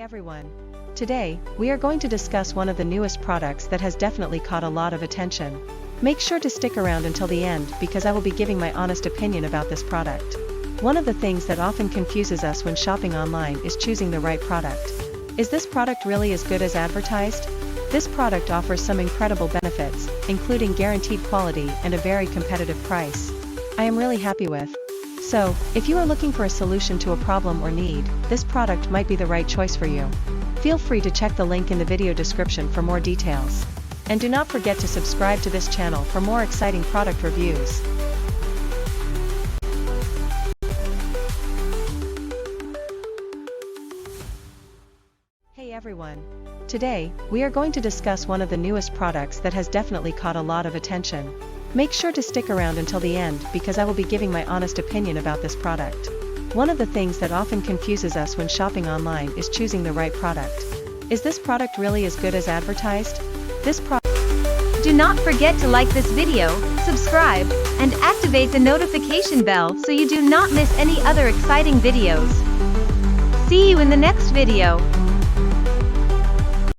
Hey everyone! Today, we are going to discuss one of the newest products that has definitely caught a lot of attention. Make sure to stick around until the end because I will be giving my honest opinion about this product. One of the things that often confuses us when shopping online is choosing the right product. Is this product really as good as advertised? This product offers some incredible benefits, including guaranteed quality and a very competitive price. I am really happy with. So, if you are looking for a solution to a problem or need, this product might be the right choice for you. Feel free to check the link in the video description for more details. And do not forget to subscribe to this channel for more exciting product reviews. Hey everyone! Today, we are going to discuss one of the newest products that has definitely caught a lot of attention. Make sure to stick around until the end because I will be giving my honest opinion about this product. One of the things that often confuses us when shopping online is choosing the right product. Is this product really as good as advertised? Do not forget to like this video, subscribe, and activate the notification bell so you do not miss any other exciting videos. See you in the next video.